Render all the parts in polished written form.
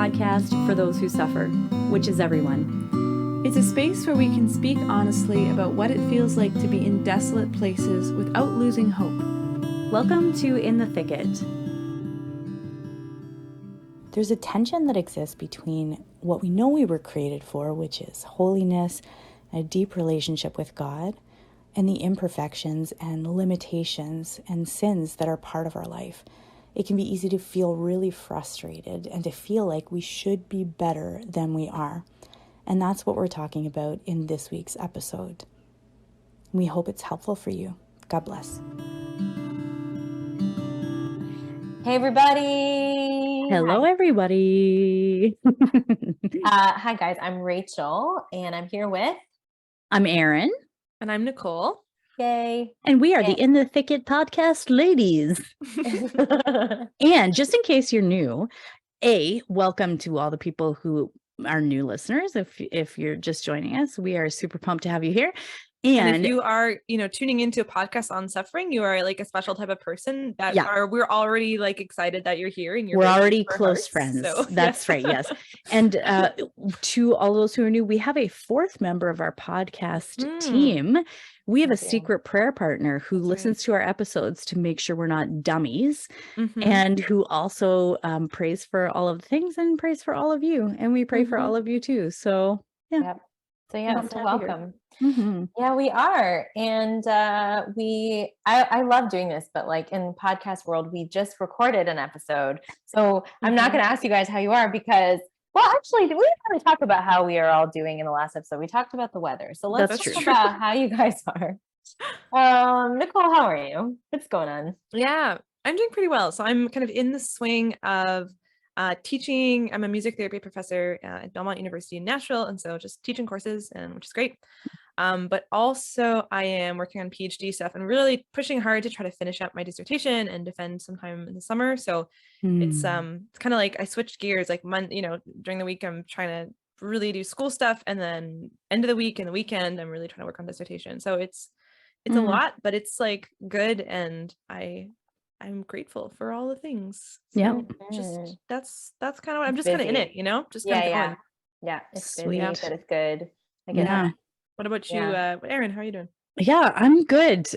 podcast for those who suffer, which is everyone. It's a space where we can speak honestly about what it feels like to be in desolate places without losing hope. Welcome to In the Thicket. There's a tension that exists between what we know we were created for, which is holiness, a deep relationship with God, and the imperfections and limitations and sins that are part of our life. It can be easy to feel really frustrated and to feel like we should be better than we are. And that's what we're talking about in this week's episode. We hope it's helpful for you. God bless. Hey, everybody. Hello, everybody. Hi, guys. I'm Rachel, and I'm here with... I'm Erin. And I'm Nicole. Yay. And we are the In the Thicket podcast ladies. And just in case you're new, welcome to all the people who are new listeners. If you're just joining us, we are super pumped to have you here. And if you are, tuning into a podcast on suffering, you are like a special type of person that we're already like excited that you're here and we're already close friends. So, that's right. Yes. And to all those who are new, we have a fourth member of our podcast team. We have a secret prayer partner who listens to our episodes to make sure we're not dummies, and who also prays for all of the things and prays for all of you. And we pray for all of you too. So, yeah. Yep. So welcome. Yeah, we are. And I love doing this, but like in podcast world, we just recorded an episode. So I'm not going to ask you guys how you are because, well, actually, we didn't really talk about how we are all doing in the last episode. We talked about the weather. So let's talk about how you guys are. Nicole, how are you? What's going on? Yeah, I'm doing pretty well. So I'm kind of in the swing of teaching. I'm a music therapy professor at Belmont University in Nashville. And so just teaching courses, which is great. But also I am working on PhD stuff and really pushing hard to try to finish up my dissertation and defend sometime in the summer. So it's kind of like I switched gears, like during the week, I'm trying to really do school stuff. And then end of the week and the weekend, I'm really trying to work on dissertation. So it's a lot, but it's like good. And I'm grateful for all the things. So just that's kind of what I'm just kind of in it, just kind of going. Yeah. It's busy, but it's good. I get that. What about you, Erin? How are you doing? Yeah, I'm good.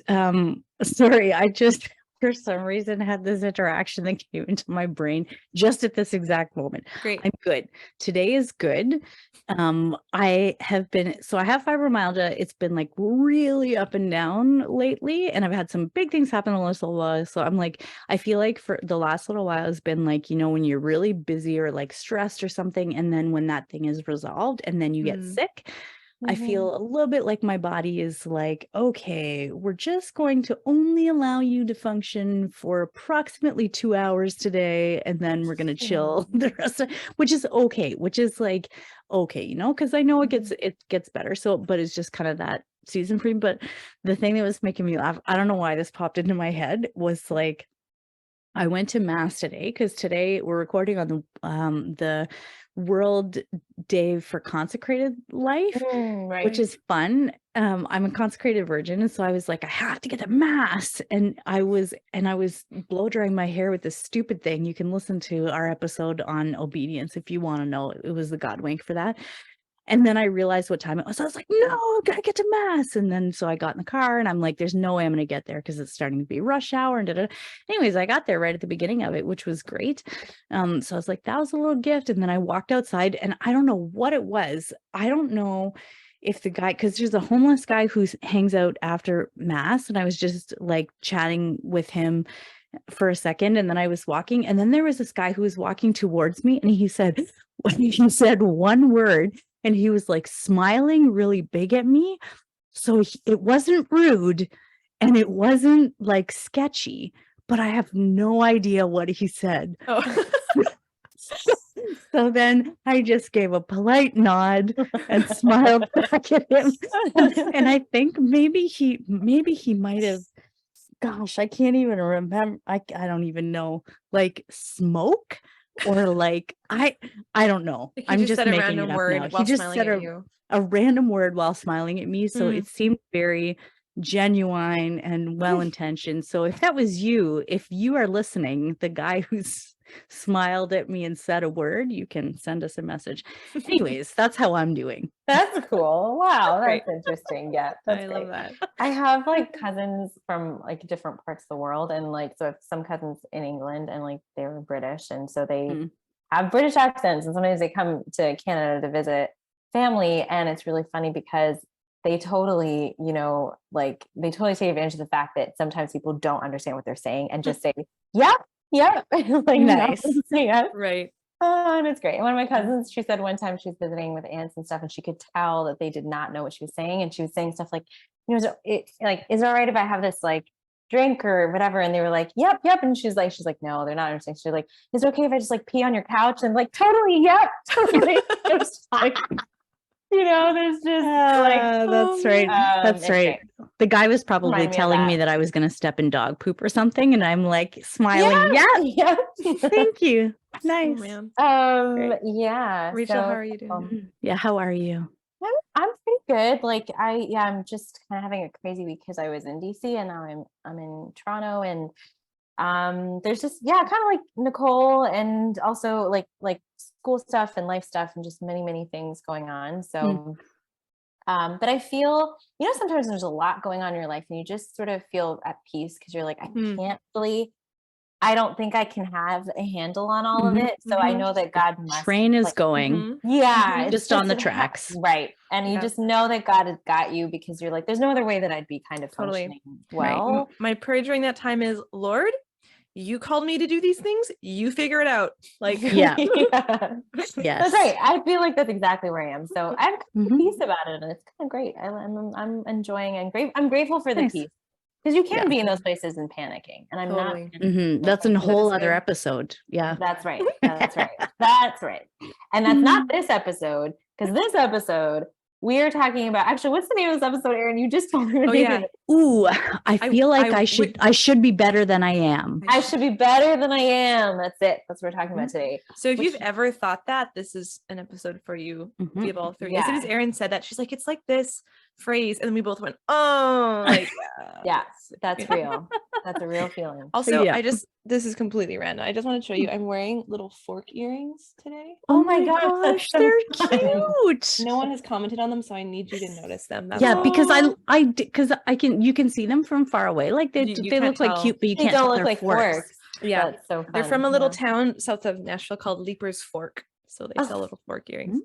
Sorry, I just for some reason had this interaction that came into my brain just at this exact moment. Great. I'm good. Today is good. I have fibromyalgia. It's been like really up and down lately, and I've had some big things happen in the last little while. So I'm like, I feel like for the last little while has been like, when you're really busy or like stressed or something, and then when that thing is resolved and then you get sick, I feel a little bit like my body is like, okay, we're just going to only allow you to function for approximately 2 hours today. And then we're going to chill the rest of, which is okay, because I know it gets better. So, but it's just kind of that season for me. But the thing that was making me laugh, I don't know why this popped into my head, was like, I went to mass today because today we're recording on the World Day for Consecrated Life, which is fun. I'm a consecrated virgin, and so I was like, I have to get to mass, and I was blow drying my hair with this stupid thing. You can listen to our episode on obedience if you want to know. It was the God wink for that. And then I realized what time it was. I was like, no, I gotta get to mass. And then so I got in the car and I'm like, there's no way I'm gonna get there because it's starting to be rush hour and da-da. Anyways, I got there right at the beginning of it, which was great. So I was like, that was a little gift. And then I walked outside and I don't know what it was. I don't know if the guy, because there's a homeless guy who hangs out after mass, and I was just like chatting with him for a second, and then I was walking, and then there was this guy who was walking towards me, and he said one word, and he was like smiling really big at me. So it wasn't rude and it wasn't like sketchy, but I have no idea what he said. So then I just gave a polite nod and smiled back at him. And I think maybe he might have, gosh, I can't even remember. I don't even know, like smoke or like, I don't know. I'm just said a making random it up word now. while He just smiling said at you. a random word while smiling at me. So it seemed very genuine and well-intentioned. So if that was you, if you are listening, the guy who's smiled at me and said a word, you can send us a message. Anyways, that's how I'm doing. That's cool. Wow, Great. that's interesting. Yeah, that's I great. love that. I have like cousins from like different parts of the world, and like so I have some cousins in England, and like they were British, and so they have British accents, and sometimes they come to Canada to visit family, and it's really funny because they totally, you know, like they totally take advantage of the fact that sometimes people don't understand what they're saying and just say, yep, like Nice. Right. Oh, and it's great. And one of my cousins, she said one time she was visiting with aunts and stuff, and she could tell that they did not know what she was saying. And she was saying stuff like, you know, is it all right if I have this like drink or whatever? And they were like, yep. And she's like, no, they're not understanding. She's like, is it okay if I just like pee on your couch? And like, totally, yep, totally. Just like, you know, there's just like, that's right. That's right. Great. The guy was probably telling me that I was going to step in dog poop or something. And I'm like smiling. Yeah. Thank you. Nice. Oh, man. Yeah. Rachel, how are you doing? Yeah. How are you? I'm pretty good. Like I'm just kind of having a crazy week because I was in DC and now I'm in Toronto, and there's just kind of like Nicole, and also like school stuff and life stuff and just many things going on. So but I feel, you know, sometimes there's a lot going on in your life and you just sort of feel at peace because you're like, I don't think I can have a handle on all of it. So I know that God must. Train is going. Just on the tracks. Right. And you just know that God has got you because you're like, there's no other way that I'd be kind of functioning well. Right. My prayer during that time is, Lord, you called me to do these things. You figure it out. Like, Yes. That's right. I feel like that's exactly where I am. So I have peace about it, and it's kind of great. I'm enjoying and I'm grateful for the peace. Because you can be in those places and panicking, and I'm not. That's a whole other episode. Yeah, that's right. That's right. That's right. And that's not this episode, because this episode we are talking about. Actually, what's the name of this episode, Erin? You just told me. Oh yeah. Ooh, I feel like I should be better than I am. I should be better than I am. That's it. That's what we're talking about today. So if you've ever thought that, this is an episode for you. We have all three. As soon as Erin said that, she's like, it's like this phrase, and then we both went, oh, like that's real. That's a real feeling. Also, this is completely random. I just want to show you. I'm wearing little fork earrings today. Oh my gosh, they're cute. No one has commented on them, so I need you to notice them. Because you can see them from far away. Like they look like cute, but you can't tell look like forks. Yeah, that's so fun. They're from a little town south of Nashville called Leaper's Fork. So they sell little fork earrings.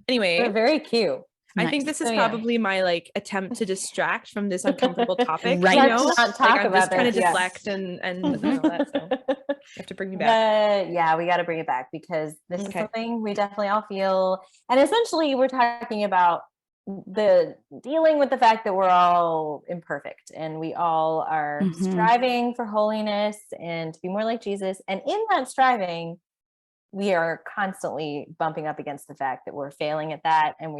Anyway, they're very cute. I think this is probably my like attempt to distract from this uncomfortable topic. Right. You know? Not talk I'm about just trying to this, deflect and all that. So you have to bring me back. We got to bring it back because this is something we definitely all feel. And essentially, we're talking about dealing with the fact that we're all imperfect and we all are striving for holiness and to be more like Jesus. And in that striving, we are constantly bumping up against the fact that we're failing at that, and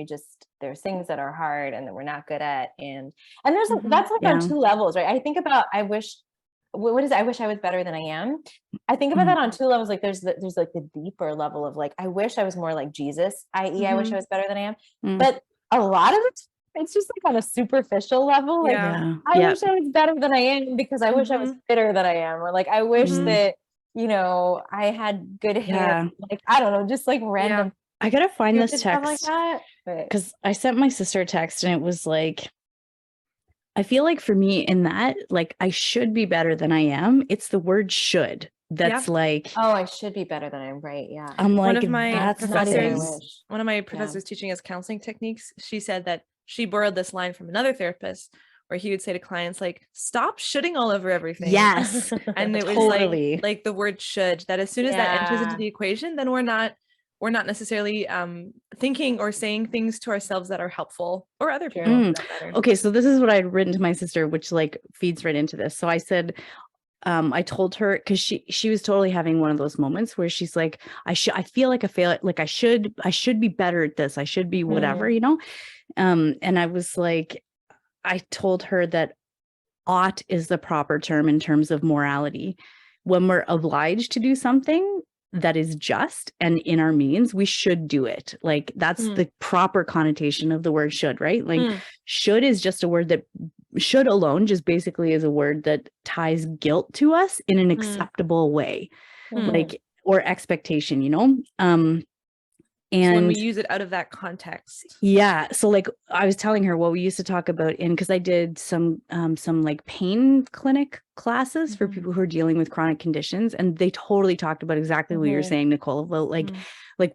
there's things that are hard and that we're not good at, and there's that's like on two levels, right? I think about I wish I was better than I am. I think about that on two levels. Like there's like the deeper level of like I wish I was more like Jesus, i.e. I wish I was better than I am. But a lot of it's just like on a superficial level. Like I wish I was better than I am because I wish I was fitter than I am, or like I wish that you know, I had good hair, like, I don't know, just like random. I gotta find this text like that because I sent my sister a text and it was like, I feel like for me in that, like I should be better than I am. It's the word should. That's like, oh, I should be better than I am. Right. Yeah. I'm like, one of my professors teaching us counseling techniques. She said that she borrowed this line from another therapist where he would say to clients, like, stop shoulding all over everything. Yes. And it was like the word should, that as soon as that enters into the equation, then we're not necessarily thinking or saying things to ourselves that are helpful or other people. Okay. So this is what I'd written to my sister, which like feeds right into this. So I said, I told her, because she was totally having one of those moments where she's like, I feel like I fail, like I should be better at this. I should be whatever, you know? And I was like, I told her that ought is the proper term in terms of morality. When we're obliged to do something that is just and in our means, we should do it. Like that's the proper connotation of the word should, right? Like should is just a word that should alone just basically is a word that ties guilt to us in an acceptable way, like, or expectation, you know? And so when we and use it out of that context. yeah. So like I was telling her what we used to talk about because I did some like pain clinic classes for people who are dealing with chronic conditions. And they totally talked about exactly what you're saying, Nicole, about like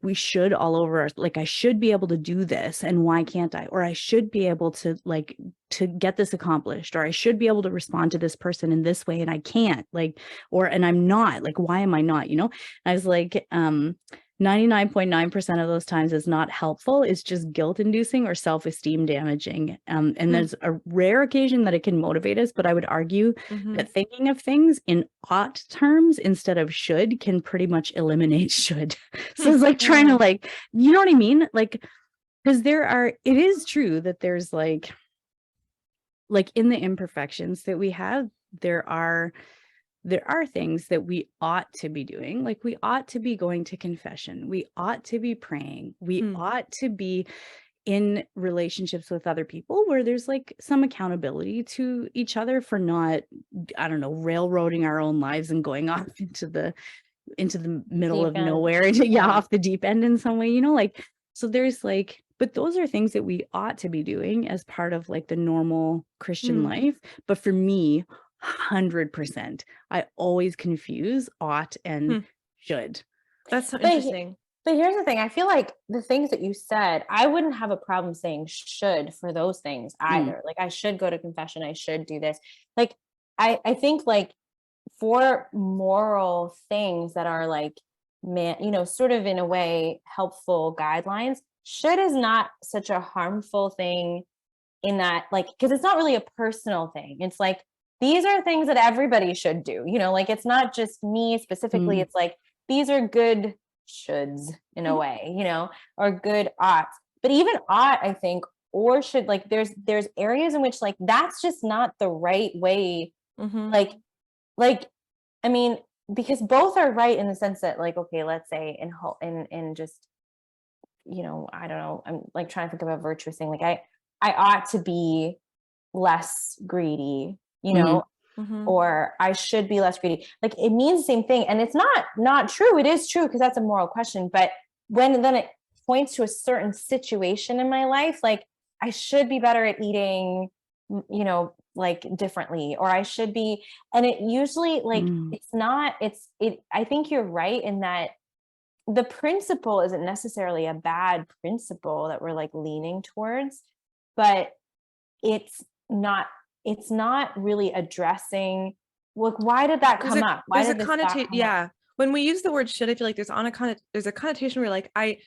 we should all over, like, I should be able to do this. And why can't I? Or I should be able to like, to get this accomplished, or I should be able to respond to this person in this way. And I can't, like, and I'm not, like, why am I not, you know? And I was like, 99.9% of those times is not helpful. It's just guilt inducing or self-esteem damaging. And there's a rare occasion that it can motivate us, but I would argue that thinking of things in ought terms instead of should can pretty much eliminate should. So it's like trying to, like, you know what I mean? Like, because it is true that there's like in the imperfections that we have, there are things that we ought to be doing. Like, we ought to be going to confession. We ought to be praying. We ought to be in relationships with other people where there's like some accountability to each other for not, I don't know, railroading our own lives and going off into the middle of nowhere, off the deep end in some way, you know, like, so there's like, but those are things that we ought to be doing as part of like the normal Christian life. But for me, 100%, I always confuse ought and should. That's so interesting. But here's the thing. I feel like the things that you said, I wouldn't have a problem saying should for those things either. Like, I should go to confession. I should do this. Like, I think like for moral things that are like, sort of in a way helpful guidelines, should is not such a harmful thing in that, like, because it's not really a personal thing. It's like, these are things that everybody should do, you know, like, it's not just me specifically. It's like, these are good shoulds in a way, you know, or good oughts. But even ought, I think, or should, like, there's areas in which like that's just not the right way. Like, I mean, because both are right in the sense that, like, okay, let's say in just, you know, I don't know, I'm like trying to think of a virtuous thing. Like, I ought to be less greedy, you know, or I should be less greedy. Like, it means the same thing. And it's not true. It is true, because that's a moral question. But when then it points to a certain situation in my life, like, I should be better at eating, you know, like differently, or I should be, and it usually like, I think you're right in that the principle isn't necessarily a bad principle that we're like leaning towards, but it's not really addressing, like, why did that come up? Why did this connotation? Yeah. When we use the word should, I feel like there's a connotation where like I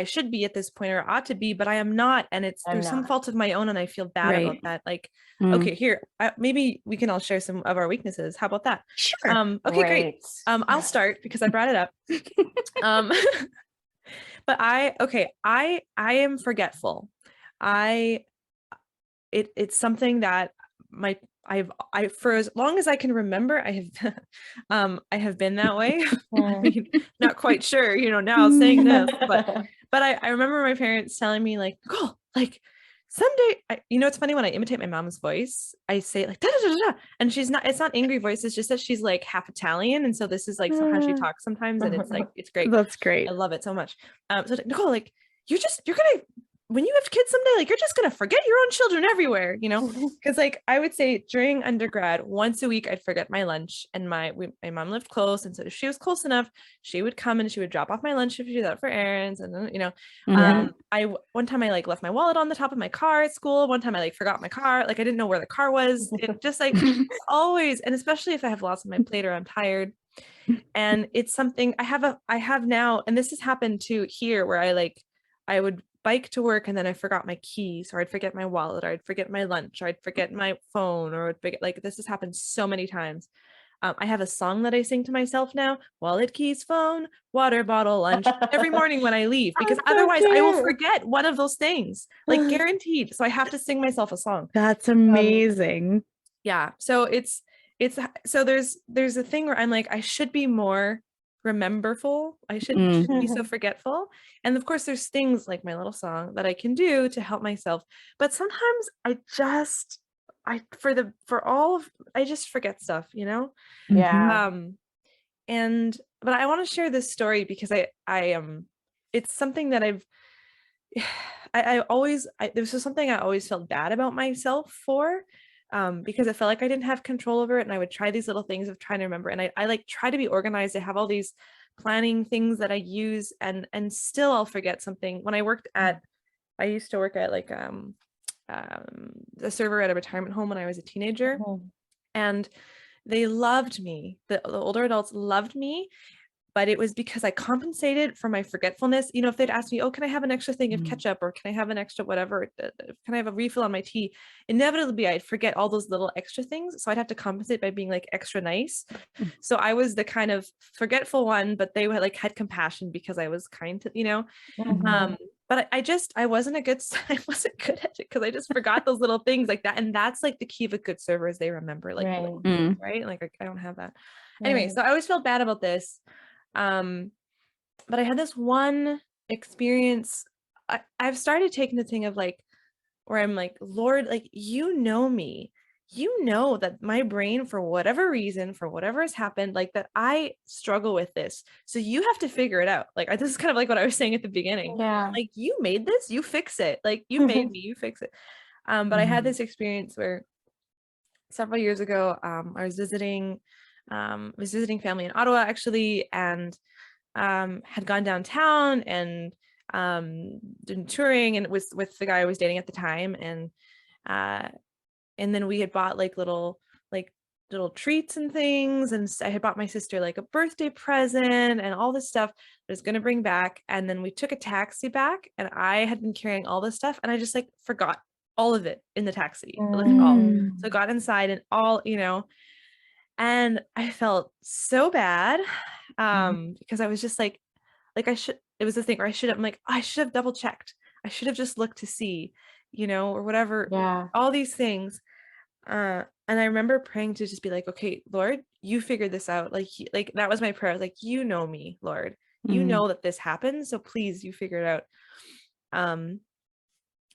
should be at this point, or ought to be, but I am not, and it's through some fault of my own, and I feel bad about that. Like, okay, here, maybe we can all share some of our weaknesses. How about that? Sure. Okay, great. I'll start because I brought it up. But I am forgetful. It's something that I for as long as I can remember, I have been that way. I mean, not quite sure, you know, now saying this, but I remember my parents telling me, like, Nicole, like, someday, you know, it's funny when I imitate my mom's voice, I say like da, da, da, da, and it's not angry voice. It's just that she's like half Italian, and so this is like how she talks sometimes, and it's like, it's great. That's great. I love it so much. So Nicole, like, you're gonna, when you have kids someday, like, you're just going to forget your own children everywhere, you know? Because like, I would say during undergrad, once a week, I'd forget my lunch, and my mom lived close. And so if she was close enough, she would come and she would drop off my lunch if she was out for errands. And then, you know, one time I like left my wallet on the top of my car at school. One time I like forgot my car. Like, I didn't know where the car was. It just like always, and especially if I have lots on my plate or I'm tired. And it's something I have now, and this has happened too here, where I would bike to work, and then I forgot my keys, or I'd forget my wallet, or I'd forget my lunch, or I'd forget my phone, or I'd forget, like, this has happened so many times. I have a song that I sing to myself now: wallet, keys, phone, water bottle, lunch, every morning when I leave, because otherwise I will forget one of those things, like, guaranteed. So I have to sing myself a song. That's amazing. Yeah. So so there's a thing where I'm like, I should be more rememberful. I shouldn't be so forgetful. And of course, there's things like my little song that I can do to help myself. But sometimes I just forget stuff, you know? Yeah. But I want to share this story because it's something that this was something I always felt bad about myself for, because I felt like I didn't have control over it. And I would try these little things of trying to remember. And I like try to be organized. I have all these planning things that I use, and still I'll forget something. I used to work at like, a server at a retirement home when I was a teenager, and they loved me. The older adults loved me, but it was because I compensated for my forgetfulness. You know, if they'd ask me, oh, can I have an extra thing of ketchup, or can I have an extra whatever, can I have a refill on my tea? Inevitably, I'd forget all those little extra things. So I'd have to compensate by being like extra nice. So I was the kind of forgetful one, but they had compassion because I was kind to, you know. But I wasn't I wasn't good at it because I just forgot those little things like that. And that's like the key of a good server, is they remember like, right? Like I don't have that. Anyway, so I always felt bad about this. But I had this one experience. I've started taking the thing of like, where I'm like, Lord, like, you know me, you know that my brain, for whatever reason, for whatever has happened, like that I struggle with this. So you have to figure it out. Like, this is kind of like what I was saying at the beginning. Yeah. Like, you made this, you fix it. Like, you made me, you fix it. But I had this experience where several years ago, I was visiting family in Ottawa, actually, and had gone downtown and did touring, and was with the guy I was dating at the time, and then we had bought like little treats and things, and I had bought my sister like a birthday present and all this stuff I was gonna bring back. And then we took a taxi back, and I had been carrying all this stuff, and I just like forgot all of it in the taxi. Like all. So I got inside, and all, you know, and I felt so bad, because I was just like it was the thing where I should have double checked. I should have just looked to see, you know, or whatever. Yeah. All these things. And I remember praying to just be like, okay, Lord, you figured this out. Like that was my prayer. I was like, you know me, Lord, you know that this happened. So please, you figure it out.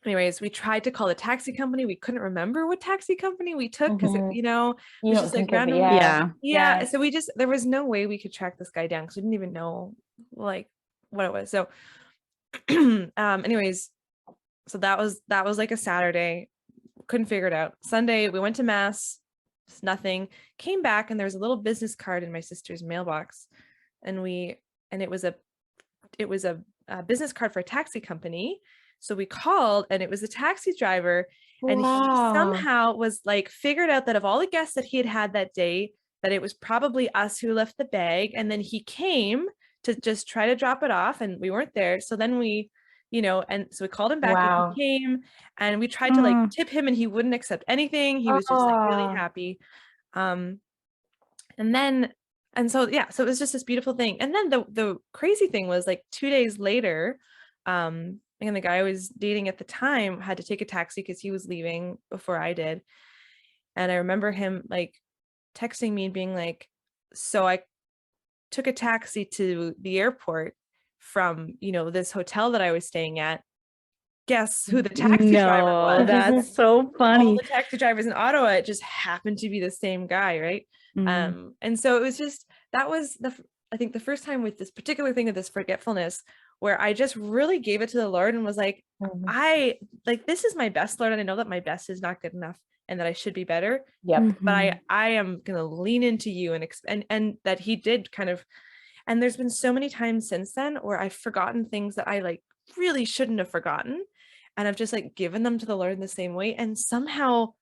Anyways, we tried to call the taxi company. We couldn't remember what taxi company we took because you know, you it's just like random. Yeah. So there was no way we could track this guy down because we didn't even know like what it was. So anyways, so that was like a Saturday. Couldn't figure it out. Sunday, we went to mass, just nothing. Came back, and there was a little business card in my sister's mailbox, and it was a business card for a taxi company. So we called, and it was a taxi driver, and he somehow was like figured out that of all the guests that he had that day, that it was probably us who left the bag. And then he came to just try to drop it off, and we weren't there. So then we, you know, and so we called him back, and he came, and we tried to like tip him, and he wouldn't accept anything. He was just like really happy. So it was just this beautiful thing. And then the crazy thing was like 2 days later, and the guy I was dating at the time had to take a taxi because he was leaving before I did. And I remember him like texting me and being like, so I took a taxi to the airport from, you know, this hotel that I was staying at. Guess who the taxi driver was? That's so funny. All the taxi drivers in Ottawa, it just happened to be the same guy, right? And so it was just, that was I think the first time with this particular thing of this forgetfulness, where I just really gave it to the Lord and was like, this is my best, Lord, and I know that my best is not good enough and that I should be better. But I am going to lean into you, and that he did kind of. And there's been so many times since then where I've forgotten things that I like really shouldn't have forgotten, and I've just like given them to the Lord in the same way, and somehow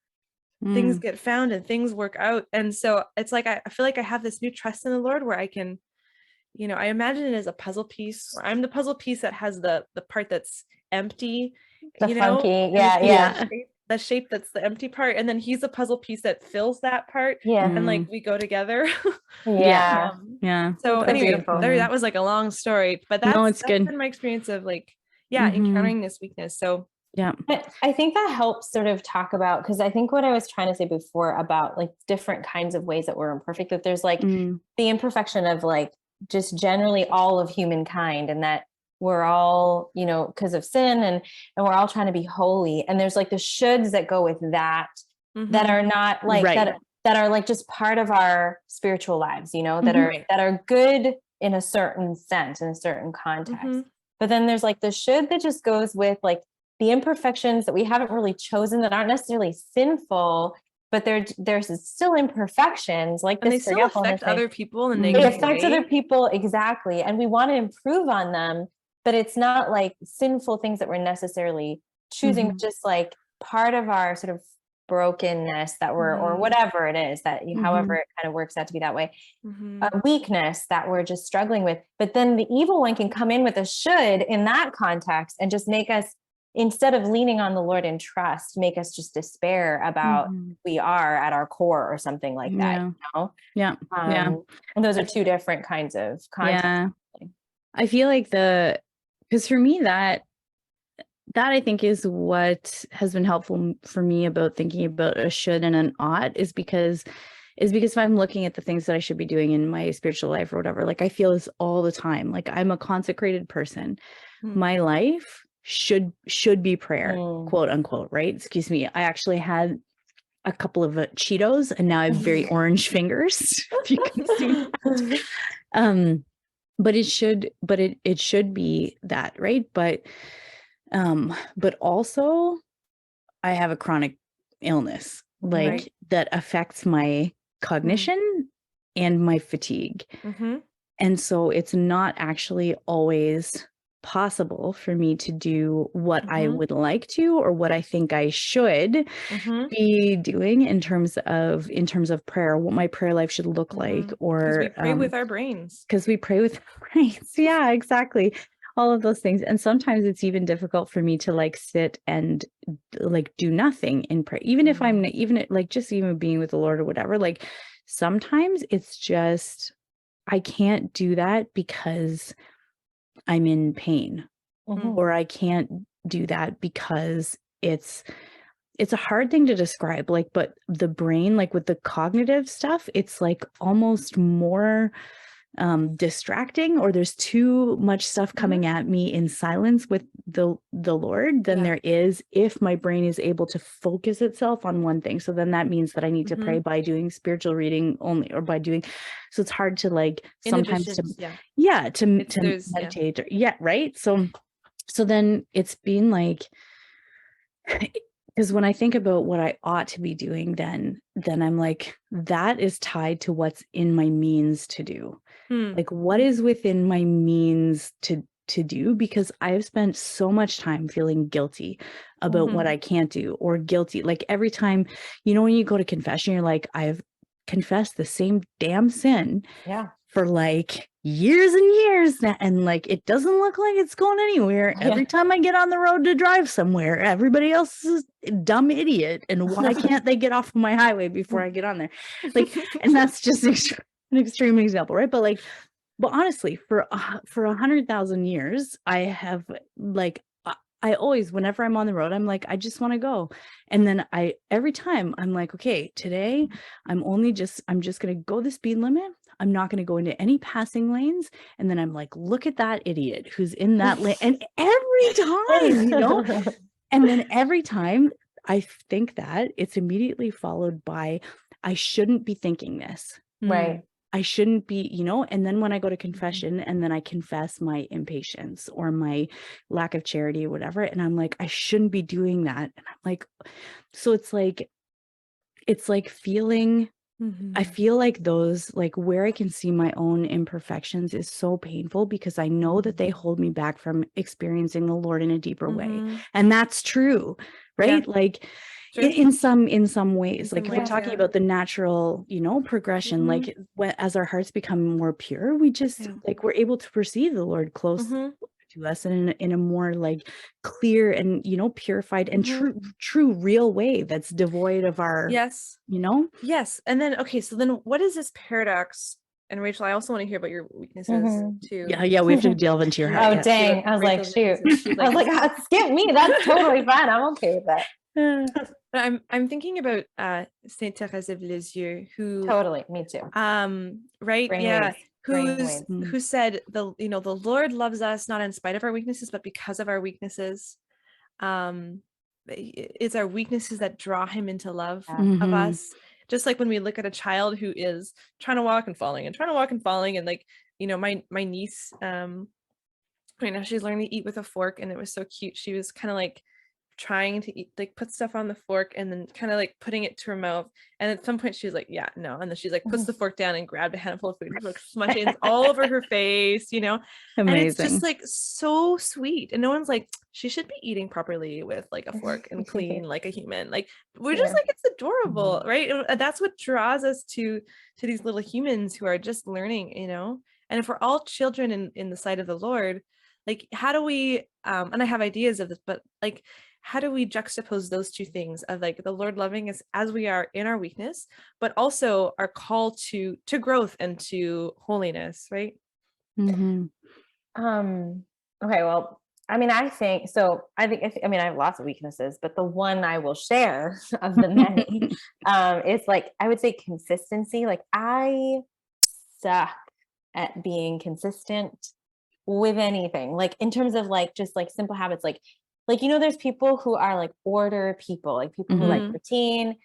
things get found and things work out. And so it's like I feel like I have this new trust in the Lord where I can, you know, I imagine it as a puzzle piece, where I'm the puzzle piece that has the part that's empty, the funky, the shape that's the empty part, and then he's the puzzle piece that fills that part, and like we go together. So anyway, that was like a long story, but that's good. been my experience of like encountering this weakness. So I think that helps sort of talk about, because I think what I was trying to say before about like different kinds of ways that we're imperfect, that there's like the imperfection of like just generally all of humankind, and that we're all, you know, because of sin, and we're all trying to be holy, and there's like the shoulds that go with that, that are not like that are like just part of our spiritual lives, you know, that are good in a certain sense, in a certain context. But then there's like the should that just goes with like the imperfections that we haven't really chosen, that aren't necessarily sinful, but there's still imperfections, like and this. They still affect other people in a They negative affect way. other people, exactly. And we want to improve on them, but it's not like sinful things that we're necessarily choosing, just like part of our sort of brokenness that we're, or whatever it is that however it kind of works out to be that way, a weakness that we're just struggling with. But then the evil one can come in with a should in that context and just make us, instead of leaning on the Lord in trust, make us just despair about who we are at our core or something like that, you know? And those are two different kinds of contexts. I feel like because for me that I think is what has been helpful for me about thinking about a should and an ought, is because if I'm looking at the things that I should be doing in my spiritual life or whatever, like I feel this all the time. Like I'm a consecrated person. My life should be prayer, quote unquote, right? Excuse me. I actually had a couple of Cheetos and now I have very orange fingers, if you can see that. But it should be that, right? But also I have a chronic illness, like that affects my cognition and my fatigue. And so it's not actually always possible for me to do what I would like to, or what I think I should be doing in terms of prayer, what my prayer life should look like, or because we pray with our brains. Yeah, exactly. All of those things. And sometimes it's even difficult for me to like sit and like do nothing in prayer, even if I'm even being with the Lord or whatever. Like sometimes it's just, I can't do that because I'm in pain, or I can't do that because it's a hard thing to describe, like, but the brain, like with the cognitive stuff, it's like almost more distracting, or there's too much stuff coming at me in silence with the Lord than there is if my brain is able to focus itself on one thing. So then that means that I need to pray by doing spiritual reading only, or by doing, so it's hard to like sometimes to meditate, or right. So then it's been like, because when I think about what I ought to be doing, then I'm like, that is tied to what's in my means to do. Like what is within my means to do, because I've spent so much time feeling guilty about what I can't do, or guilty. Like every time, you know, when you go to confession, you're like, I've confessed the same damn sin for like years and years now, and like it doesn't look like it's going anywhere. Every time I get on the road to drive somewhere, everybody else is a dumb idiot, and why can't they get off of my highway before I get on there? Like, and that's just an extreme example, right? But honestly, for 100,000 years, I have like, I always, whenever I'm on the road, I'm like, I just want to go. And then every time I'm like, okay, today I'm just going to go the speed limit. I'm not going to go into any passing lanes. And then I'm like, look at that idiot who's in that lane. And every time, you know, and then every time I think that, it's immediately followed by, I shouldn't be thinking this. Right. I shouldn't be, you know, and then when I go to confession and then I confess my impatience or my lack of charity or whatever, and I'm like, I shouldn't be doing that. And I'm like, so it's like feeling, I feel like those, like where I can see my own imperfections is so painful, because I know that they hold me back from experiencing the Lord in a deeper way. And that's true, right? Like, in some ways, like we're talking about the natural, you know, progression, like as our hearts become more pure, we just like, we're able to perceive the Lord close to us in a more like clear and, you know, purified and true real way that's devoid of our, you know. And then, okay, so then what is this paradox? And Rachel, I also want to hear about your weaknesses too. Yeah, we have to delve into your heart. Oh, dang. I was like, shoot. I was like, skip me. That's totally fine. I'm okay with that. But I'm thinking about Saint Thérèse of Lisieux, who totally, me too. Right, Brainwaves. Who said the Lord loves us not in spite of our weaknesses, but because of our weaknesses. it's our weaknesses that draw him into love Mhm. of us. Just like when we look at a child who is trying to walk and falling and trying to walk and falling, and like, my niece, right now she's learning to eat with a fork, and it was so cute. She was kind of like trying to eat, like put stuff on the fork and then kind of like putting it to her mouth, and at some point she was like, yeah, no, and then she's like puts the fork down and grabbed a handful of food, like smudging all over her face, and it's just Amazing. like so sweet, and no one's like, she should be eating properly with like a fork and clean like a human. Like, we're just like, it's adorable, right? And that's what draws us to these little humans who are just learning, and if we're all children in the sight of the Lord, like, how do we and I have ideas of this, but like, how do we juxtapose those two things of like the Lord loving us as we are in our weakness, but also our call to growth and to holiness, right? Mm-hmm. Okay, well, I mean, I think so. I mean, I have lots of weaknesses, but the one I will share of the many is like, I would say consistency. Like, I suck at being consistent with anything, like in terms of like just like simple habits, like there's people who are like order people, like people who like routine.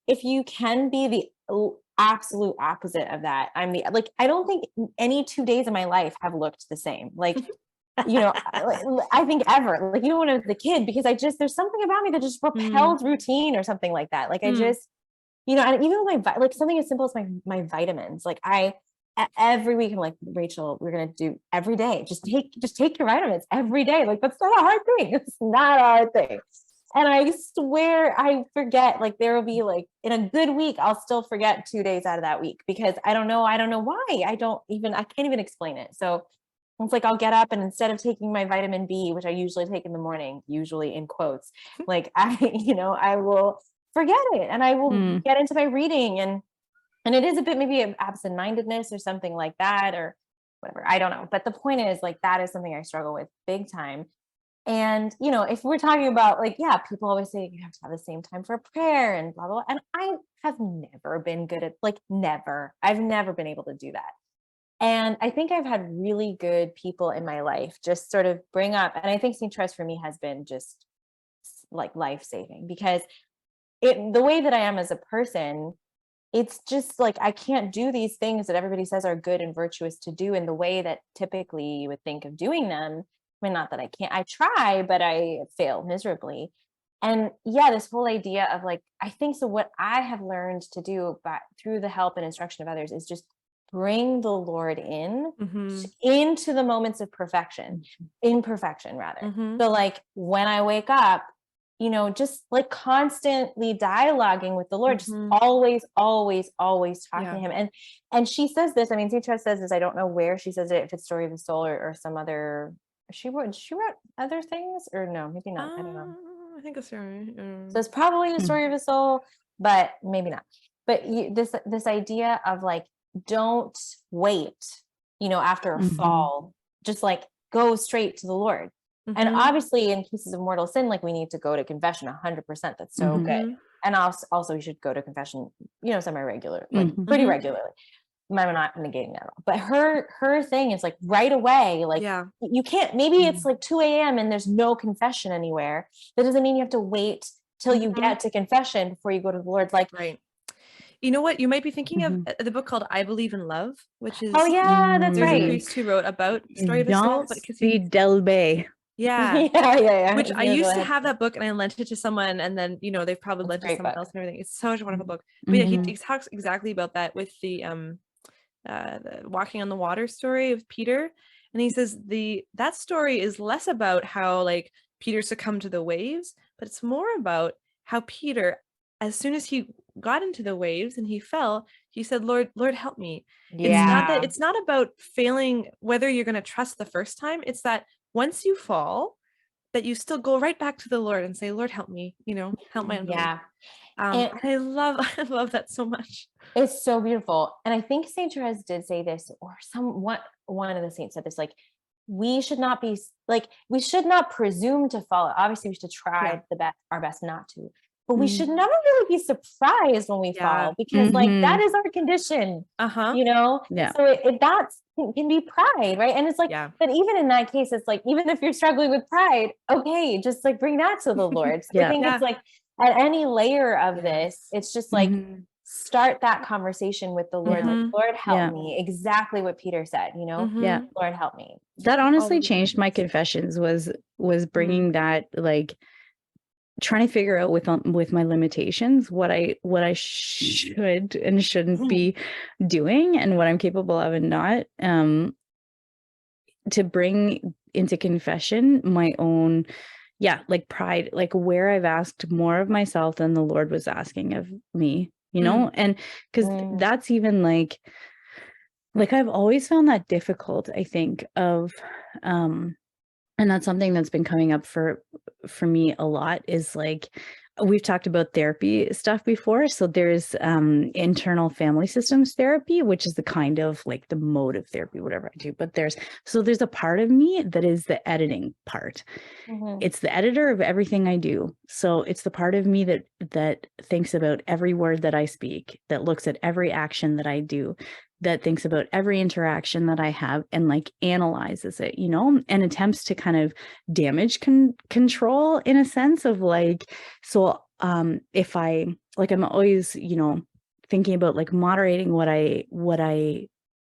If you can be the absolute opposite of that, I'm the like, I don't think any 2 days of my life have looked the same. Like, I think ever, like, even when I was a kid, because there's something about me that just repelled routine or something like that. Like, I just, and even with like something as simple as my vitamins, like every week I'm like, Rachel, we're going to do every day. Just take your vitamins every day. Like, that's not a hard thing. It's not a hard thing. And I swear I forget, like there will be like in a good week, I'll still forget 2 days out of that week because I don't know why. I can't even explain it. So it's like, I'll get up and instead of taking my vitamin B, which I usually take in the morning, usually in quotes, like I will forget it and I will get into my reading and it is a bit maybe absent-mindedness or something like that or whatever. I don't know. But the point is, like, that is something I struggle with big time. And, if we're talking about like, yeah, people always say you have to have the same time for prayer and blah, blah, blah. And I have never been good at I've never been able to do that. And I think I've had really good people in my life just sort of bring up, and I think St. Therese for me has been just like life-saving because the way that I am as a person, it's just like, I can't do these things that everybody says are good and virtuous to do in the way that typically you would think of doing them. I mean, not that I can't, I try, but I fail miserably. And yeah, this whole idea of like, I think so what I have learned to do through the help and instruction of others is just bring the Lord into the moments of imperfection rather. So like when I wake up, just like constantly dialoguing with the Lord, just always talking to him. And she says this, I mean, St. Therese says this, I don't know where she says it, if it's Story of the Soul or some other, she wrote other things or no, maybe not. I don't know. I think it's right. So it's probably the Story of the Soul, but maybe not. But this idea of like, don't wait, after a fall, just like go straight to the Lord. And obviously in cases of mortal sin, like we need to go to confession 100%. That's so good. And also we should go to confession, semi-regular, like pretty regularly. I'm not negating that at all. But her thing is like right away, like you can't, maybe it's like 2 a.m. and there's no confession anywhere. That doesn't mean you have to wait till you get to confession before you go to the Lord. Like, right. You know what? You might be thinking of the book called I Believe in Love, which is that's there's right. a priest who wrote about Story of the Soul. But Delbay. Yeah. Yeah. Which I used to have that book and I lent it to someone and then, they've probably lent it to someone else and everything. It's such a wonderful book. But yeah, he talks exactly about that with the walking on the water story of Peter. And he says that story is less about how like Peter succumbed to the waves, but it's more about how Peter, as soon as he got into the waves and he fell, he said, Lord, help me. Yeah. It's not about failing, whether you're going to trust the first time. It's that once you fall, that you still go right back to the Lord and say, Lord, help me, help my unbelief. Yeah. And I love that so much. It's so beautiful. And I think St. Therese did say this, or one of the saints said this, like, we should not presume to follow. Obviously we should try our best not to, but we should never really be surprised when we fall, because like that is our condition, you know? Yeah. So it that can be pride, right? And it's like, but even in that case, it's like, even if you're struggling with pride, okay, just like bring that to the Lord. So I think it's like at any layer of this, it's just like, start that conversation with the Lord. Like, Lord, help me. Exactly what Peter said, you know? Lord, help me. That honestly changed my confessions, was bringing that, like, trying to figure out with my limitations what I should and shouldn't be doing, and what I'm capable of and not, to bring into confession my own like pride, like where I've asked more of myself than the Lord was asking of me, you know? And because that's even like I've always found that difficult, I think, of and that's something that's been coming up for me a lot, is like, we've talked about therapy stuff before. So there's internal family systems therapy, which is the kind of like the mode of therapy, whatever I do. But there's a part of me that is the editing part. It's the editor of everything I do. So it's the part of me that thinks about every word that I speak, that looks at every action that I do, that thinks about every interaction that I have, and like analyzes it, you know, and attempts to kind of damage control, in a sense of like, so if I, like, I'm always, you know, thinking about like moderating what I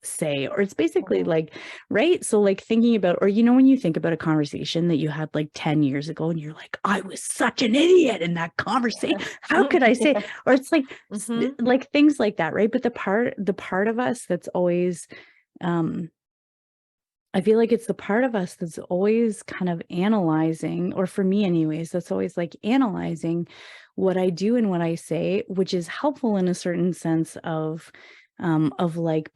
say, or it's basically like, right? So like thinking about, or, you know, when you think about a conversation that you had like 10 years ago and you're like, I was such an idiot in that conversation. How could I say, or it's like, like things like that. Right. But the part of us that's always, I feel like it's the part of us that's always kind of analyzing, or for me anyways, that's always like analyzing what I do and what I say, which is helpful in a certain sense of like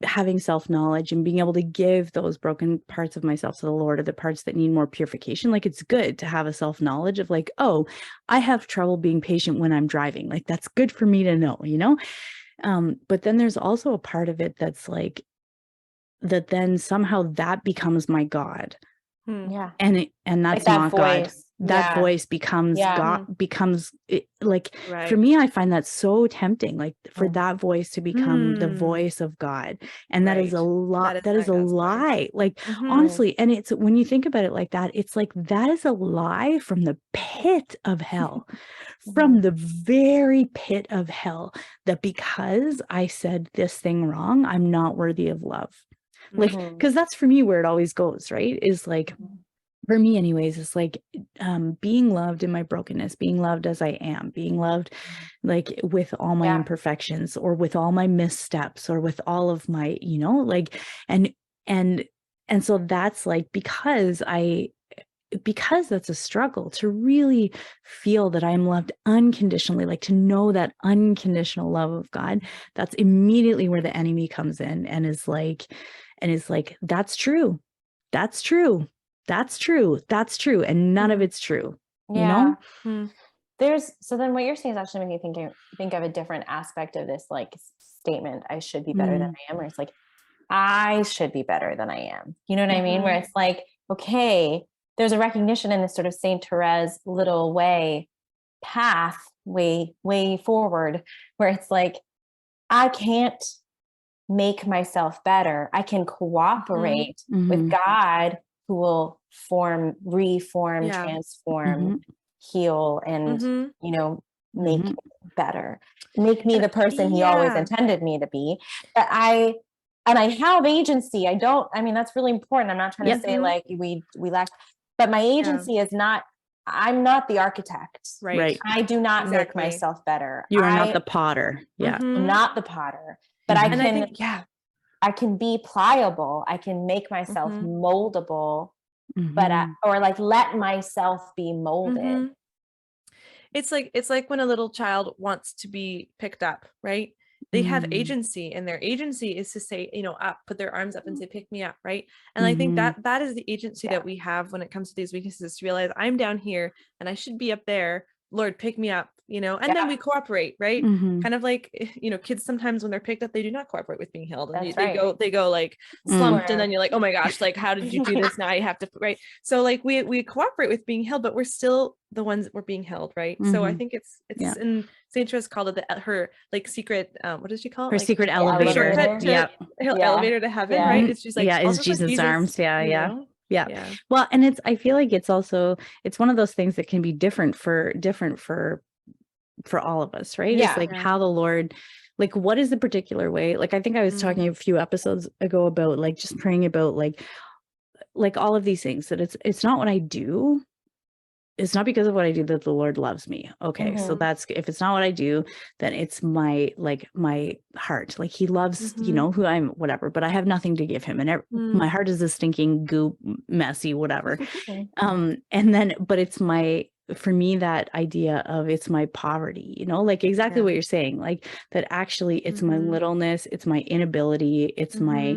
having self-knowledge and being able to give those broken parts of myself to the Lord, or the parts that need more purification. Like, it's good to have a self-knowledge of like, oh, I have trouble being patient when I'm driving. Like, that's good for me to know, you know? But then there's also a part of it that's like, that then somehow that becomes my God. And that's like not God. voice. That voice becomes God, becomes it, like, for me, I find that so tempting, like for that voice to become the voice of God. And that is a lot. That is a lie. Like, honestly, and it's, when you think about it like that, it's like, that is a lie from the pit of hell, from the very pit of hell, that because I said this thing wrong, I'm not worthy of love. Like, because that's for me where it always goes, right? Is like, for me anyways, it's like, being loved in my brokenness, being loved as I am, being loved like with all my imperfections, or with all my missteps, or with all of my, you know, like, and so that's like, because that's a struggle to really feel that I'm loved unconditionally, like to know that unconditional love of God. That's immediately where the enemy comes in and is like, that's true. That's true. That's true. That's true. And none of it's true. You know? So then what you're saying is actually making me think of a different aspect of this, like, statement, I should be better than I am, where it's like, I should be better than I am. You know what I mean? Where it's like, okay, there's a recognition in this sort of Saint Therese little way forward, where it's like, I can't make myself better. I can cooperate with God, who will reform, transform, heal, and, you know, make it better, make me the person he always intended me to be. But I have agency. I mean, that's really important. I'm not trying to say like we lack, but my agency is not, I'm not the architect. Right. I do not make myself better. You are not the potter. I'm not the potter, but I can be pliable. I can make myself moldable, but or like let myself be molded. It's like when a little child wants to be picked up, right? They have agency, and their agency is to say, you know, up, put their arms up and say, pick me up, right? And I think that is the agency that we have when it comes to these weaknesses, to realize I'm down here and I should be up there. Lord, pick me up. you know, and then we cooperate, right? Mhm. Kind of like, you know, kids sometimes when they're picked up, they do not cooperate with being held, and That's they go like slumped, and then you're like, oh my gosh, like, how did you do this? Now you have to, right? So like we cooperate with being held, but we're still the ones that were being held, right? So I think it's in Saint Therese called it her like secret, what does she call it? Her Like secret elevator. shortcut to elevator to heaven, right? It's just like, is Jesus' arms. Yeah. know? Yeah. Well, and I feel like it's also, it's one of those things that can be different for all of us, right? It's like how the Lord, like, what is the particular way? Like, I think I was talking a few episodes ago about like just praying about like all of these things, that it's not what I do. It's not because of what I do that the Lord loves me. Okay. So that's, if it's not what I do, then it's my heart. Like, he loves, you know, who I'm, whatever, but I have nothing to give him. And my heart is a stinking goop, messy, whatever. And then, but it's for me, that idea of it's my poverty, you know, like exactly what you're saying, like that actually it's my littleness, it's my inability, it's my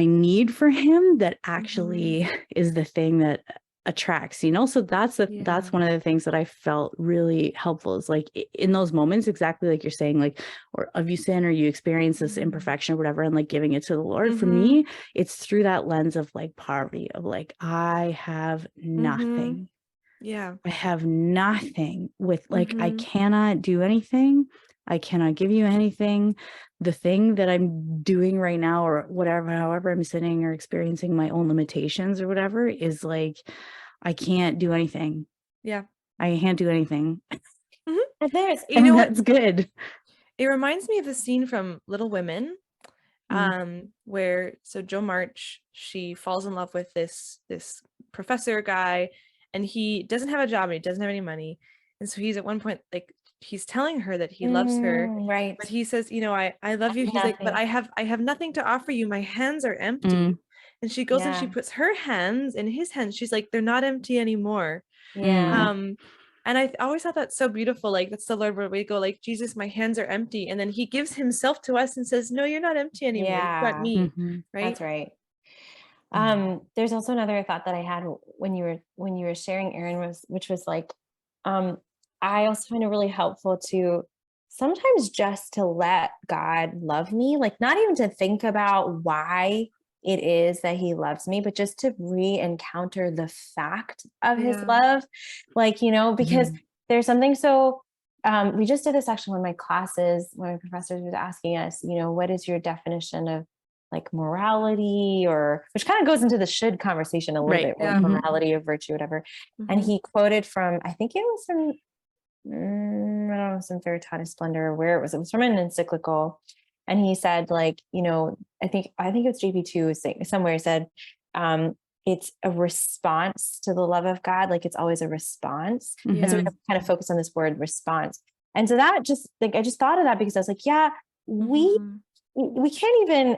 need for him that actually is the thing that attracts, you know. So that's one of the things that I felt really helpful, is like in those moments, exactly like you're saying, like, or of you sin, or you experience this imperfection or whatever, and like giving it to the Lord. For me, it's through that lens of like poverty, of like, I have nothing. I have nothing with, like, I cannot do anything. I cannot give you anything. The thing that I'm doing right now, or whatever, however I'm sitting or experiencing my own limitations or whatever, is like, I can't do anything. I can't do anything. There's, you know, that's good. It reminds me of the scene from Little Women, where so Jo March, she falls in love with this professor guy, and he doesn't have a job and he doesn't have any money, and so he's at one point like, he's telling her that he loves her, right? But he says, you know, I love you. He's like, but I have nothing to offer you. My hands are empty. And she goes and she puts her hands in his hands. She's like, they're not empty anymore. And I always thought that's so beautiful. Like, that's the Lord where we go, like, Jesus, my hands are empty. And then he gives himself to us and says, no, you're not empty anymore. You've got me. Right. That's right. There's also another thought that I had when you were sharing, Erin, which was like, I also find it really helpful to sometimes just to let God love me, like not even to think about why it is that he loves me, but just to re-encounter the fact of his love. Like, you know, because there's something so, we just did this actually one of my classes, one of my professors was asking us, you know, what is your definition of like morality, or which kind of goes into the should conversation a little bit, or morality of virtue, whatever. And he quoted from, I think it was from, I don't know, some Veritatis Splendor, or where it was from an encyclical. And he said, like, you know, I think it's JP2 saying somewhere, he said, it's a response to the love of God. Like, it's always a response. And so we have to kind of focus on this word response. And so that just like, I just thought of that because I was like, yeah, we can't even,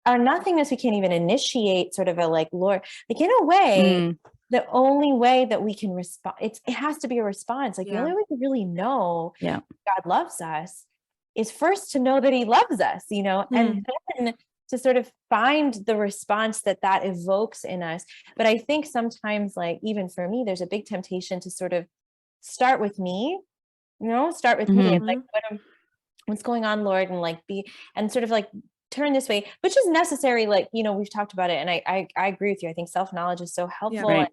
our nothingness, we can't even initiate sort of a like, Lord, like in a way, the only way that we can respond, it has to be a response. Like the only way to really know God loves us is first to know that he loves us, you know, and then to sort of find the response that evokes in us. But I think sometimes, like, even for me, there's a big temptation to sort of start with me, you know, me and like, what's going on, Lord, and like and sort of like turn this way, which is necessary. Like, you know, we've talked about it, and I agree with you. I think self-knowledge is so helpful. And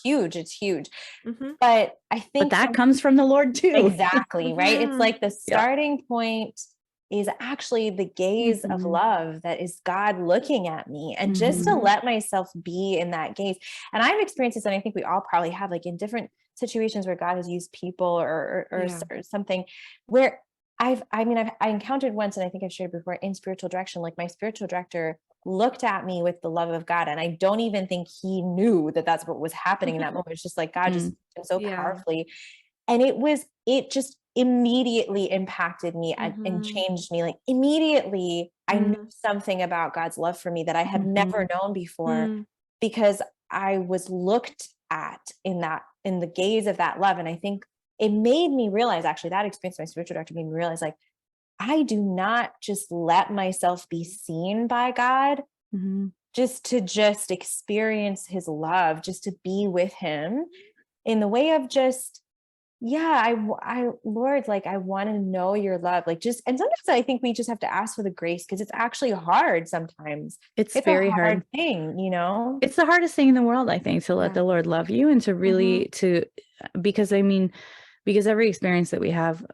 it's huge. But I think that comes from the Lord too. Exactly. Right. It's like the starting point is actually the gaze of love, that is God looking at me, and just to let myself be in that gaze. And I've experienced this, and I think we all probably have, like in different situations where God has used people or something, where I encountered once, and I think I've shared before, in spiritual direction, like my spiritual director looked at me with the love of God. And I don't even think he knew that that's what was happening in that moment. It's just like God just so powerfully. And it just immediately impacted me and changed me. Like immediately I knew something about God's love for me that I had never known before, because I was looked at in the gaze of that love. And I think it made me realize, actually, that experience, my spiritual director made me realize, like, I do not just let myself be seen by God just to experience his love, just to be with him in the way of just Lord, like, I want to know your love, like, just, and sometimes I think we just have to ask for the grace, because it's actually hard sometimes. It's It's very a hard hard. thing, you know? It's the hardest thing in the world, I think, to let the Lord love you, and to really because every experience that we have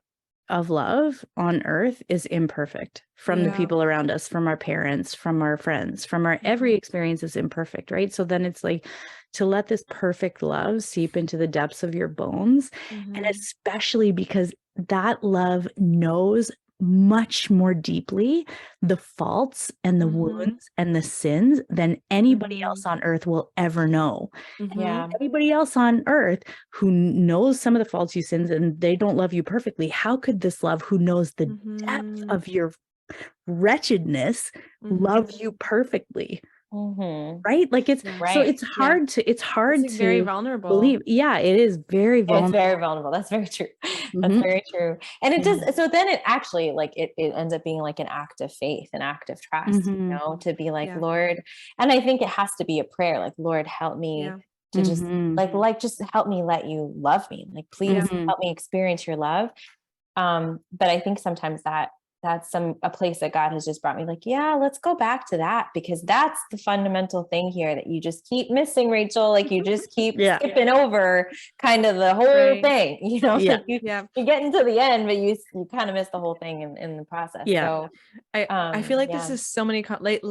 of love on earth is imperfect, from the people around us, from our parents, from our friends, from our every experience is imperfect, right? So then it's like, to let this perfect love seep into the depths of your bones, and especially because that love knows much more deeply the faults and the wounds and the sins than anybody else on earth will ever know. Yeah. Anybody else on earth who knows some of the faults you sins, and they don't love you perfectly, how could this love, who knows the depth of your wretchedness, love you perfectly? Right? Like, it's so it's hard It's to very vulnerable. believe. Yeah, it is very vulnerable. It's very vulnerable. That's very true. That's very true. And it does. So then it actually, like, it ends up being like an act of faith, an act of trust, you know, to be like, Lord. And I think it has to be a prayer, like, Lord, help me to just just help me let you love me. Like, please help me experience your love. But I think sometimes that's a place that God has just brought me, like, yeah, let's go back to that, because that's the fundamental thing here that you just keep missing, Rachel. Like, you just keep skipping over kind of the whole thing, you know, like you get into the end, but you kind of miss the whole thing in the process. So I feel like this is so many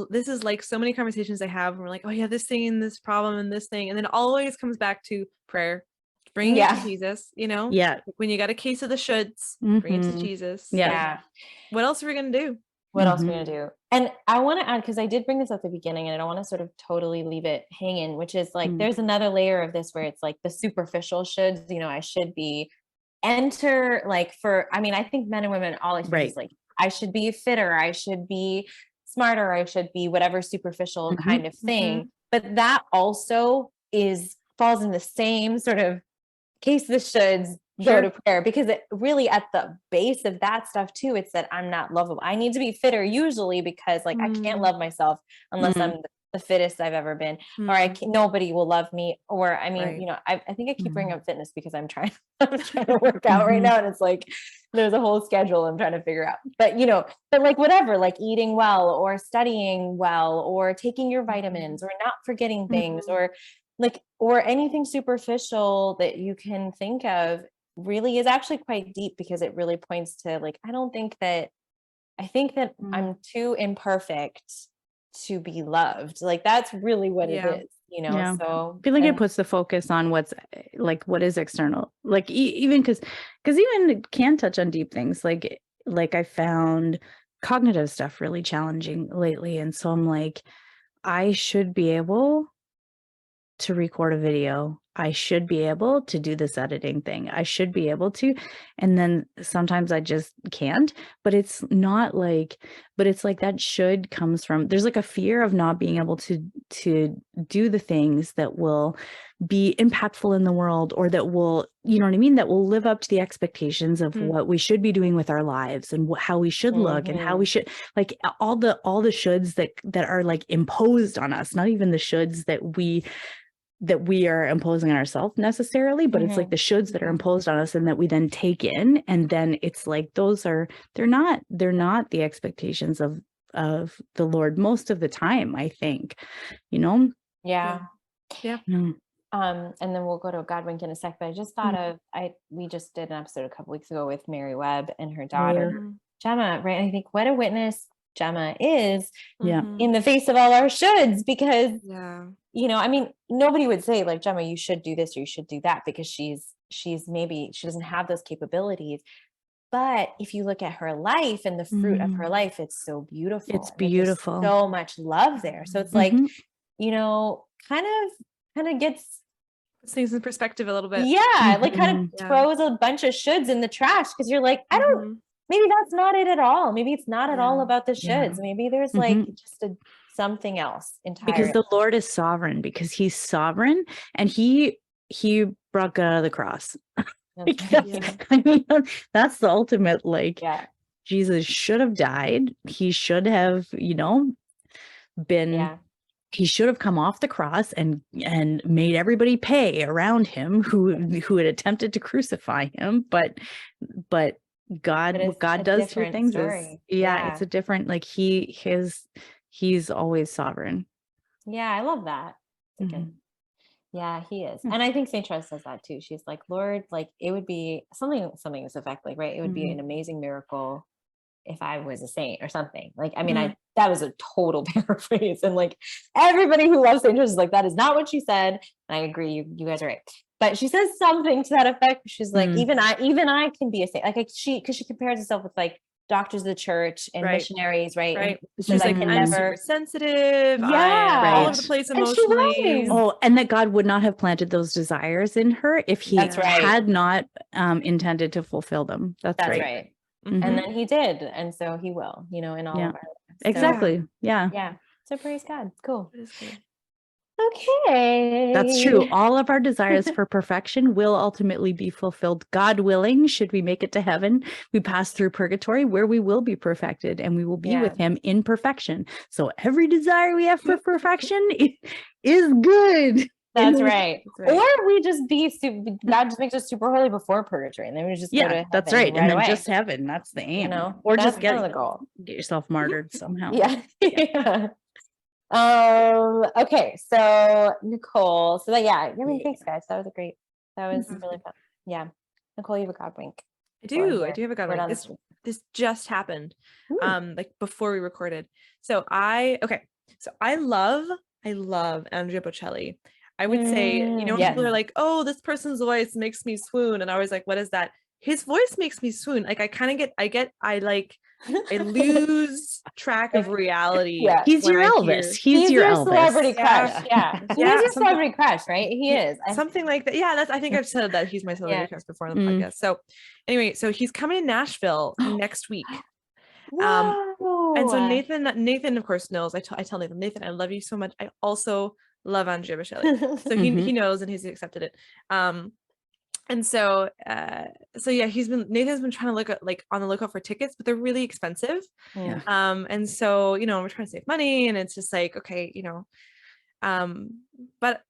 this is like so many conversations I have, and we're like, oh yeah, this thing and this problem and this thing, and then it always comes back to prayer. Bring it to Jesus, you know? Yeah. When you got a case of the shoulds, bring it to Jesus. Yeah. What else are we going to do? What else are we going to do? And I want to add, because I did bring this up at the beginning, and I don't want to sort of totally leave it hanging, which is like, there's another layer of this where it's like the superficial shoulds, you know, I should be like, I think men and women all experience like, I should be fitter, I should be smarter, I should be whatever superficial kind of thing. But that also falls in the same sort of case the shoulds, go to prayer, because it really, at the base of that stuff too, it's that I'm not lovable. I need to be fitter usually, because like I can't love myself unless I'm the fittest I've ever been, or nobody will love me. Or I mean, you know, I think I keep bringing up fitness because I'm trying to work out right now, and it's like there's a whole schedule I'm trying to figure out. But you know, but like whatever, like eating well, or studying well, or taking your vitamins, or not forgetting things, or anything superficial that you can think of, really is actually quite deep, because it really points to like, I think that I'm too imperfect to be loved. Like, that's really what it is, you know? So I feel like it puts the focus on what's like, what is external, like even because even it can touch on deep things. Like I found cognitive stuff really challenging lately. And so I'm like, I should be able to record a video. I should be able to do this editing thing. I should be able to. And then sometimes I just can't, but it's not like, but it's like that should comes from, there's like a fear of not being able to do the things that will be impactful in the world, or that will, you know what I mean? That will live up to the expectations of what we should be doing with our lives, and how we should look, and how we should, like all the shoulds that are like imposed on us, not even the shoulds that we are imposing on ourselves necessarily, but it's like the shoulds that are imposed on us, and that we then take in. And then it's like, they're not the expectations of the Lord most of the time, I think, you know? Yeah. Mm. And then we'll go to God Wink in a sec, but I just thought we just did an episode a couple weeks ago with Mary Webb and her daughter, Gemma, right? And I think what a witness Gemma is in the face of all our shoulds, because, you know, I mean, nobody would say like, Gemma, you should do this or you should do that, because she's maybe she doesn't have those capabilities. But if you look at her life and the fruit of her life, it's so beautiful. It's beautiful. So much love there. So it's like, you know, kind of gets things in perspective a little bit. Yeah. Like kind of throws a bunch of shoulds in the trash, because you're like, maybe that's not it at all. Maybe it's not at all about the shoulds. Maybe there's like just something else entirely. Because the Lord is sovereign, because he's sovereign, and he brought God out of the cross. I mean, that's the ultimate, like, Jesus should have died. He should have, you know, been he should have come off the cross and made everybody pay around him who had attempted to crucify him. But God does through things is, it's a different, like he's always sovereign. Yeah, I love that. Yeah, he is. And I think St. Therese says that too. She's like, Lord, like it would be something to this effect, like, right, it would be an amazing miracle if I was a saint or something. Like, I mean, that was a total paraphrase. And like everybody who loves St. Therese is like, that is not what she said. And I agree, you guys are right. But she says something to that effect. She's like, even I can be a saint. Like because she compares herself with like doctors of the church and missionaries, right? Right. She's like, I'm super sensitive. I'm all over the place emotionally. And that God would not have planted those desires in her if he had not intended to fulfill them. That's right. And then he did. And so he will, in all of our lives. Exactly. Yeah. So praise God. Cool. It is good. Okay. That's true. All of our desires for perfection will ultimately be fulfilled. God willing, should we make it to heaven, we pass through purgatory where we will be perfected and we will be with him in perfection. So every desire we have for perfection is good. That's right. Or we just God just makes us super holy before purgatory, and then we just go to heaven. That's right. Right and then away. Just heaven. That's the aim. Or just get the goal. Get yourself martyred somehow. Okay. So Nicole. So thanks guys. That was really fun. Yeah. Nicole, you have a God wink. I do have a God wink. This just happened. Like before we recorded. So I love Andrea Bocelli. I would say, people are like, oh, this person's voice makes me swoon. And I was like, what is that? His voice makes me swoon. Like I lose track of reality. Yeah. He's your Elvis. He's your Elvis. Celebrity crush. Yeah. He's your celebrity crush, right? He is. Something like that. Yeah, I think I've said that he's my celebrity crush before on the podcast. So anyway, he's coming to Nashville next week. And so Nathan of course knows. I tell Nathan, I love you so much. I also love Andrea Bocelli. So he knows and he's accepted it. And so Nathan's been trying to look at, like, on the lookout for tickets, but they're really expensive. And so, we're trying to save money, and it's just like, okay, but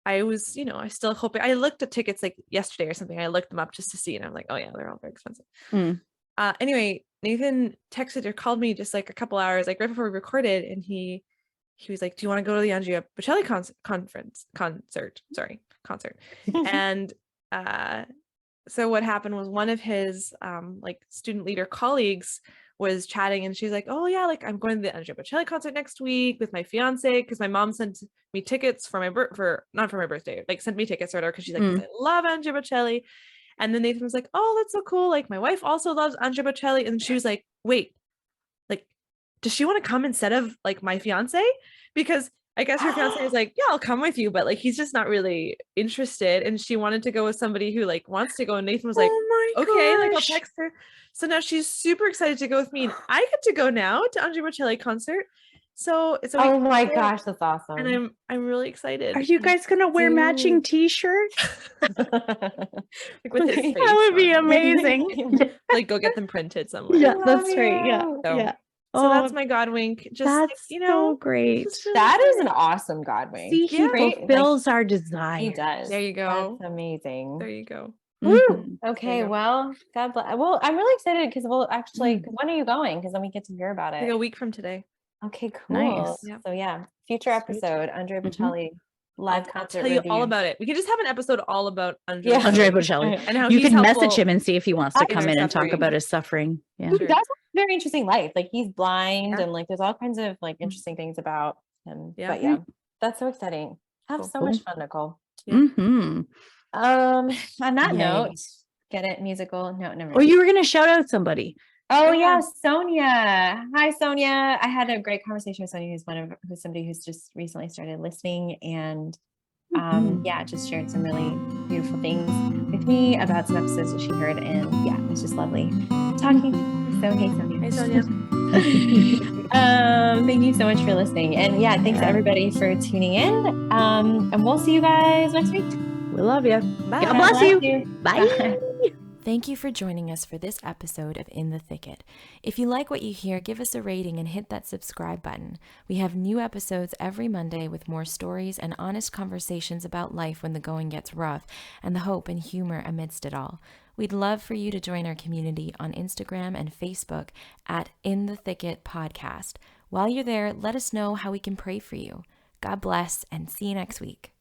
I was, I still hoping. I looked at tickets like yesterday or something. I looked them up just to see, and I'm like, oh yeah, they're all very expensive. Anyway, Nathan texted or called me just like a couple hours, like right before we recorded, and he was like, do you want to go to the Andrea Bocelli concert? And so what happened was one of his like student leader colleagues was chatting, and she's like, oh yeah, like I'm going to the Andrea Bocelli concert next week with my fiance, because my mom sent me tickets for my not for my birthday, like sent me tickets or whatever, because she's like, I love Andrea Bocelli. And then Nathan was like, oh, that's so cool, like my wife also loves Andrea Bocelli. And she was like, wait, like, does she want to come instead of like my fiance? Because I guess her fiance is like, yeah, I'll come with you, but like he's just not really interested. And she wanted to go with somebody who like wants to go. And Nathan was like, okay, like I'll text her. So now she's super excited to go with me, and I get to go now to Andrea Bocelli concert. So it's oh my gosh, that's awesome. And I'm really excited. Are you guys gonna wear matching t-shirts? Like with his face that would be amazing. Like go get them printed somewhere. Yeah, that's right. Yeah. So that's my God wink. Just that's so great. That is an awesome God wink. See, he fulfills our desire. He does. There you go. That's amazing. There you go. Okay, well, God bless. Well, I'm really excited because we'll actually. When are you going? Because then we get to hear about it. Like a week from today. Okay, cool. Nice. Yep. So future episode, Andrea Bocelli live concert. I'll tell you all about it. We can just have an episode all about Andrea Bocelli. And how you can message him and see if he wants to come in and talk about his suffering. Yeah, he does have a very interesting life. Like he's blind, and like there's all kinds of like interesting things about him. But that's so exciting. Have so much fun, Nicole. On that note, get it musical? No, never. Or you were gonna shout out somebody. Oh yeah, Sonia. Hi, Sonia. I had a great conversation with Sonia, who's somebody who's just recently started listening, and just shared some really beautiful things with me about some episodes that she heard, and it was just lovely talking to you. So hey, Sonia. Hey, Sonia. Thank you so much for listening, and thanks everybody for tuning in. And we'll see you guys next week. We love you. Bye. God bless you. Bye. Thank you for joining us for this episode of In the Thicket. If you like what you hear, give us a rating and hit that subscribe button. We have new episodes every Monday with more stories and honest conversations about life when the going gets rough, and the hope and humor amidst it all. We'd love for you to join our community on Instagram and Facebook at In the Thicket Podcast. While you're there, let us know how we can pray for you. God bless, and see you next week.